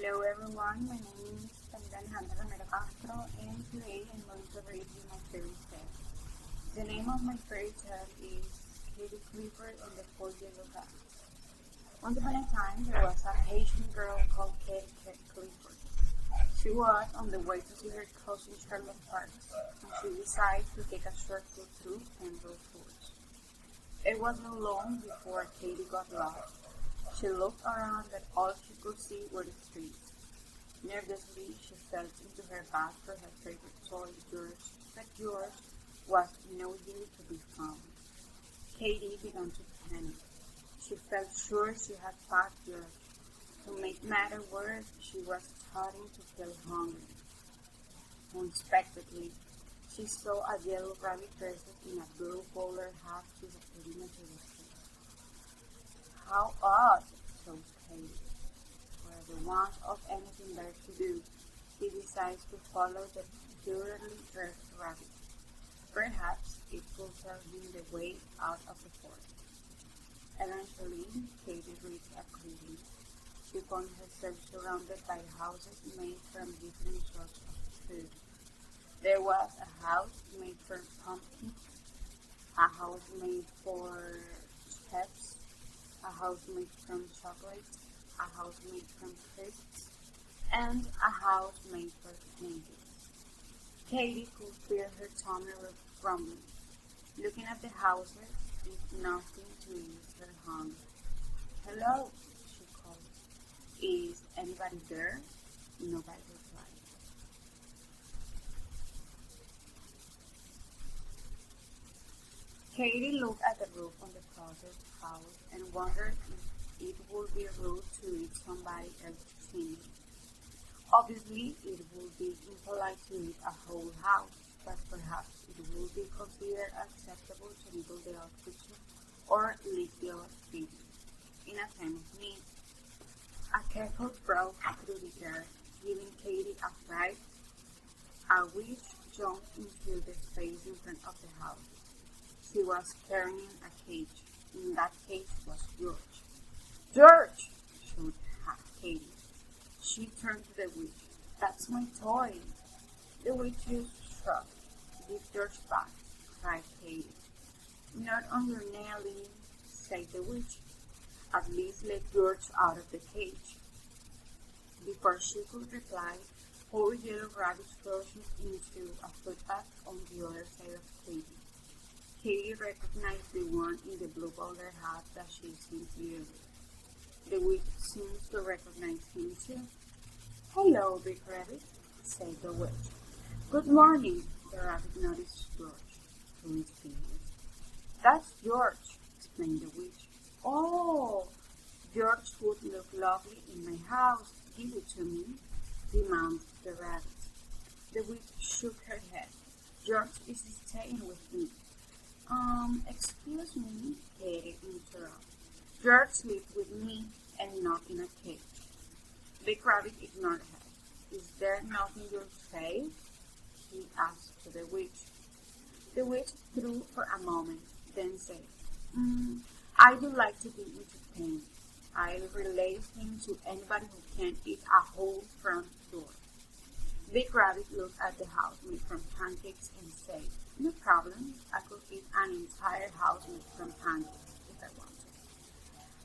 Hello everyone, my name is Alejandra Romero Castro and today I'm going to read you my fairy tale. The name of my fairy tale is Clifford and the Four Yellow Rabbits. Once upon a time there was a Haitian girl called Clifford. She was on the way to see her cousin Charlotte Parks and she decided to take a short trip through Emerald Forest. It wasn't long before Katie got lost. She looked around but all she could see were the trees. Nervously, she felt into her bag for her favorite toy, George, but George was nowhere to be found. Katie began to panic. She felt sure she had packed George. To make matters worse, she was starting to feel hungry. Unexpectedly, she saw a yellow rabbit dressed in a blue bowler hat disappearing into the street. How odd, thought Katie. For the want of anything better to do, he decides to follow the purely dressed rabbit. Perhaps it could tell him the way out of the forest. Eventually, Katie reached a clearing. She found herself surrounded by houses made from different sorts of food. There was a house made from pumpkins, a house made for chefs, a house made from chocolate, a house made from crisps, and a house made for candy. Katie could feel her tummy rumbling. Looking at the houses did nothing to ease her hunger. "Hello," she called. "Is anybody there?" Nobody replied. Katie looked at the roof on the closest house and wondered if it would be rude to eat somebody else's chimney. Obviously, it would be impolite to eat a whole house, but perhaps it would be considered acceptable to nibble the odd creature or lick the odd baby. In a time of need, a cackle broke through the air, giving Katie a fright. A witch jumped into the space in front of the house. She was carrying a cage. In that cage was George. "George!" shouted Katie. She turned to the witch. "That's my toy." The witch just shrugged. "Give George back," cried Katie. "Not on your nail, said the witch. "At least let George out of the cage." Before she could reply, four yellow rabbits crashed into a footpath on the other side of Katie. Katie recognized the one in the blue bowler hat that she had seen earlier. The witch seems to recognize him too. "Hello, Big Rabbit," said the witch. "Good morning." The rabbit noticed George, who is finished. "That's George," explained the witch. "Oh, George would look lovely in my house. Give it to me," demanded the rabbit. The witch shook her head. "George is staying with me." Excuse me," Katie interrupted. "George lives with me and not in a cage." Big Rabbit ignored her. "Is there nothing you'll say?" he asked to the witch. The witch thought for a moment, then said, "I would like to be entertained. I'll release him to anybody who can eat a whole front door." Big Rabbit looked at the house made from pancakes and said, "No problem. I could eat an entire house made from pancakes if I wanted."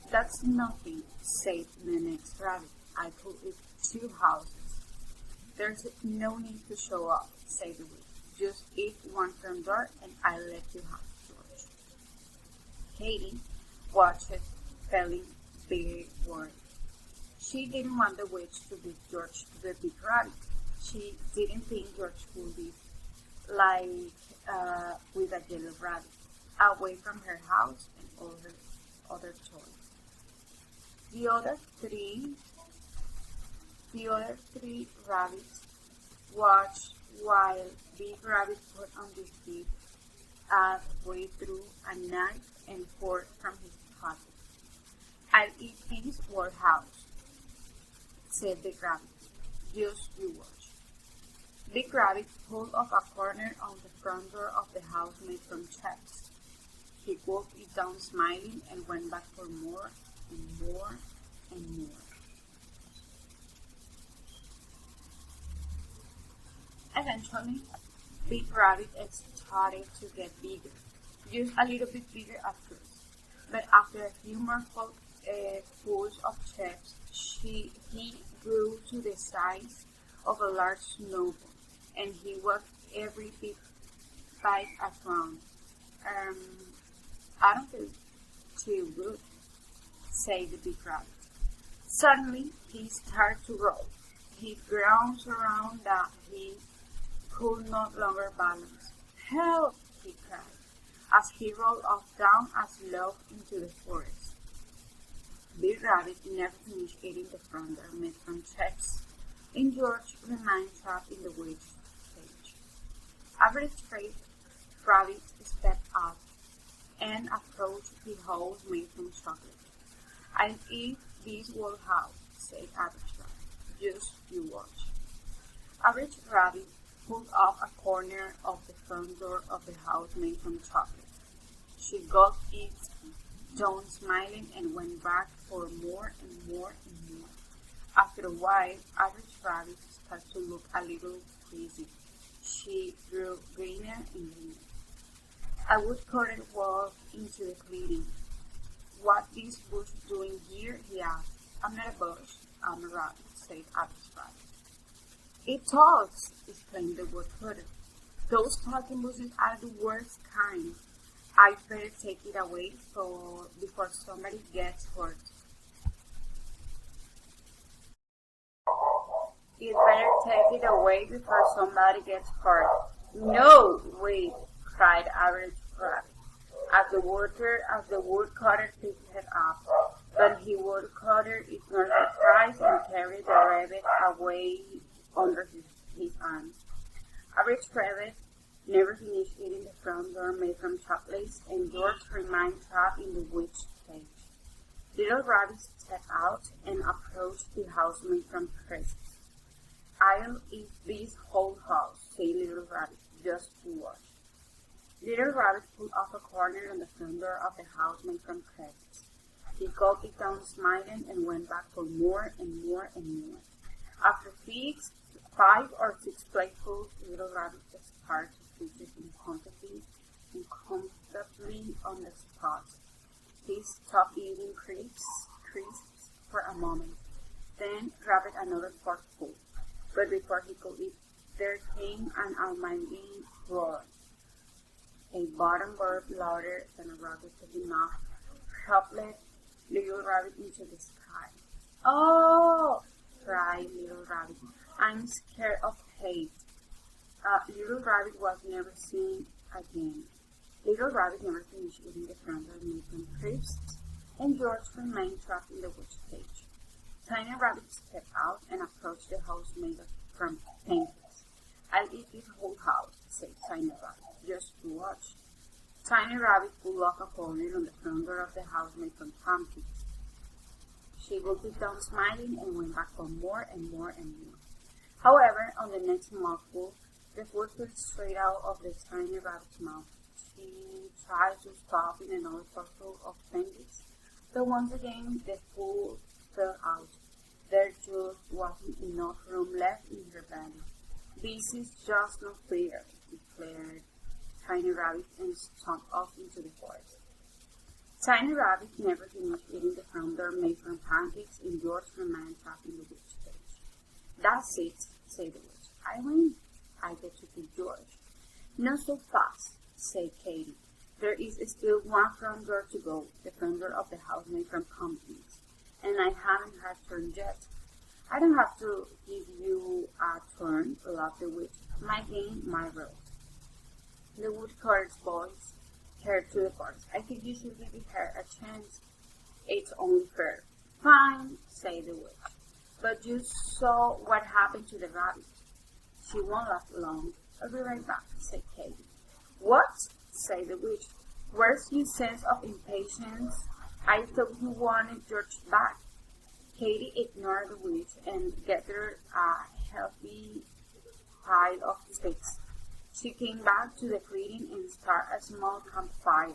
"That's nothing," said the next rabbit. "I could eat 2 houses." "There's no need to show off," said the witch. "Just eat one front door and I'll let you have George." Katie watched it, feeling very worried. She didn't want the witch to give George to the big rabbit. She didn't think George would be with a yellow rabbit, away from her house and all her other toys. The other three rabbits watched while Big Rabbit put on his teeth halfway through a knife and fork from his pocket. "I'll eat his whole house," said Big Rabbit. "Just you watch." Big Rabbit pulled off a corner on the front door of the house made from chips. He wolfed it down smiling and went back for more and more and more. Eventually, Big Rabbit started to get bigger, just a little bit bigger at first. But after a few more pulls of chips, he grew to the size of a large snowball, and he was every bite around. Um, I don't feel too good, said the big rabbit. Suddenly, he started to roll. He ground around that he could no longer balance. Help! He cried, as he rolled off down a slope into the forest. Big Rabbit never finished eating the front that made from chips, and George remained trapped in the witch cage. Average Rabbit stepped out and approached the house made from chocolate. I'll eat this whole house, said Average Rabbit. Just you watch. Average Rabbit pulled off a corner of the front door of the house made from chocolate. She got it down smiling and went back for more and more and more. After a while, Average Rabbit started to look a little crazy. She grew greener and greener. A woodcutter walked into the clearing. What this bush doing here? He asked. I'm not a bush, I'm a rabbit, said Average Rabbit. It talks, exclaimed the woodcutter. Those talking bushes are the worst kind. I'd better take it away before somebody gets hurt. You'd better take it away before somebody gets hurt. No, wait, cried Average Rabbit, as the woodcutter picked it up. But the woodcutter ignored the cries and carried the rabbit away under his arms. Average Rabbit never finished eating the front door made from chocolates, and George remained trapped in the witch cage. Little Rabbit stepped out and approached the house made from crisps. I'll eat this whole house, said Little Rabbit, just to watch. Little Rabbit pulled off a corner on the front door of the house made from crisps. He gulped it down smiling and went back for more and more and more. After 5 or 6 platefuls, Little Rabbit started to feed uncomfortably on the spot. He stopped eating crisps for a moment, then grabbed another forkful. But before he could eat, there came an almighty roar. A bottom bird louder than a rabbit could enough propelled Little Rabbit into the sky. Oh! Cried Little Rabbit. I'm scared of hate. Little Rabbit was never seen again. Little Rabbit never finished eating the front door made from crisps, and George remained trapped in the witch cage. Tiny Rabbit stepped out and approached the house made from pancakes. I'll eat this whole house, said Tiny Rabbit, just to watch. Tiny Rabbit pulled off a corner on the front door of the house made from pumpkins. She gulped it down smiling and went back for more and more and more. However, on the next mouthful, the food fell straight out of the Tiny Rabbit's mouth. She tried to stop in another portal of pancakes, but once again the food fell out. There just wasn't enough room left in her belly. This is just not fair, declared Tiny Rabbit and stomped off into the forest. Tiny Rabbit never finished eating the front door made from pancakes, and George remained trapped in the witch cage. That's it, said the witch. I win. I get to keep George. Not so fast, said Katy. There is still one front door to go, the front door of the house made from pumpkins, and I haven't had turn yet. I don't have to give you a turn, laughed the witch. My game, my road. The woodcutter's voice carried to the forest. I think you should give her a chance. It's only fair. Fine, said the witch. But you saw what happened to the rabbit. She won't last long. I'll be right back, said Katy. What? Said the witch. Where's your sense of impatience? I thought you wanted George back. Katy ignored the witch and gathered a healthy pile of sticks. She came back to the clearing and started a small campfire.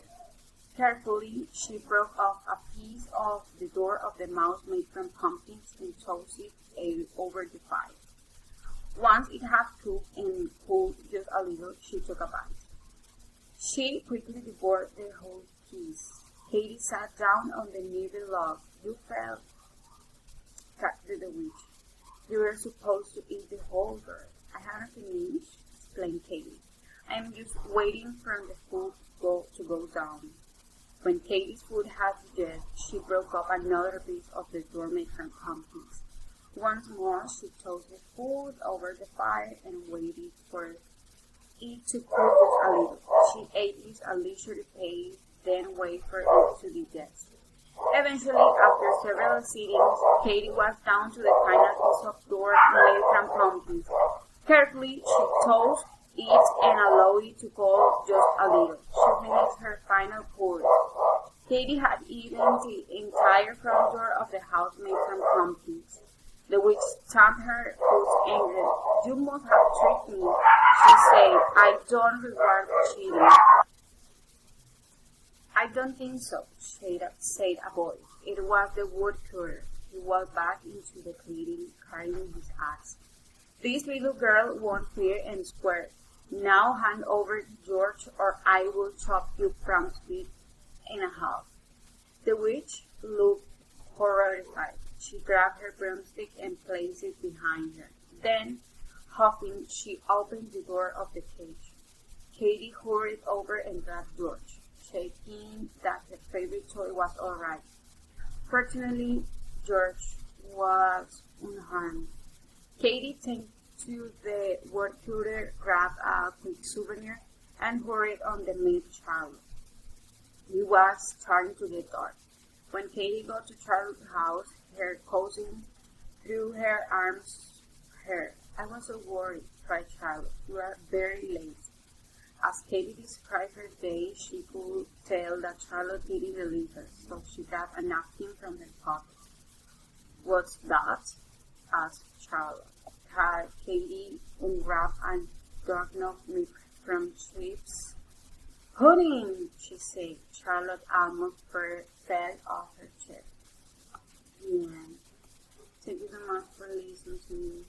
Carefully, she broke off a piece of the door of the mouse made from pumpkins and tossed it over the fire. Once it had cooked and cooled just a little, she took a bite. She quickly devoured the whole piece. Katy sat down on the nearby log. "You fell," corrected the witch. "You were supposed to eat the whole bird." "I haven't finished," explained Katy. "I am just waiting for the food to go down." When Katy's food had digested, she broke up another piece of the doormat from pumpkins. Once more, she tossed the food over the fire and waited for it to cool just a little. She ate it at a leisurely pace, then waited for it to digest. Eventually, after several sittings, Katy was down to the final piece of dough made from pumpkins. Carefully, she tossed it and allowed it to cool just a little. She finished her final pour. Katy had eaten the entire front door of the house made from pumpkins. The witch stamped her foot angrily. "You must have tricked me," she said. "I don't regard cheating." "I don't think so," said a voice. It was the woodcutter. He walked back into the clearing, carrying his axe. "This little girl won't fear and square. Now hand over George, or I will chop you from split in half." The witch looked horrified. She grabbed her broomstick and placed it behind her. Then, huffing, she opened the door of the cage. Katy hurried over and grabbed George, checking that her favorite toy was all right. Fortunately, George was unharmed. Katy thanked to the woodcutter, grabbed a quick souvenir, and hurried on to meet Charlotte. It was starting to get dark. When Katy got to Charlotte's house, her cousin threw her arms her. "I was so worried," cried Charlotte. "You are very late." As Katy described her day, she could tell that Charlotte didn't believe her, so she grabbed a napkin from her pocket. "What's that?" asked Charlotte. Katy unwrapped a doorknob made from chips. "Pudding," she said. Charlotte almost fell off her chair. Yeah. Thank you so much for listening to me.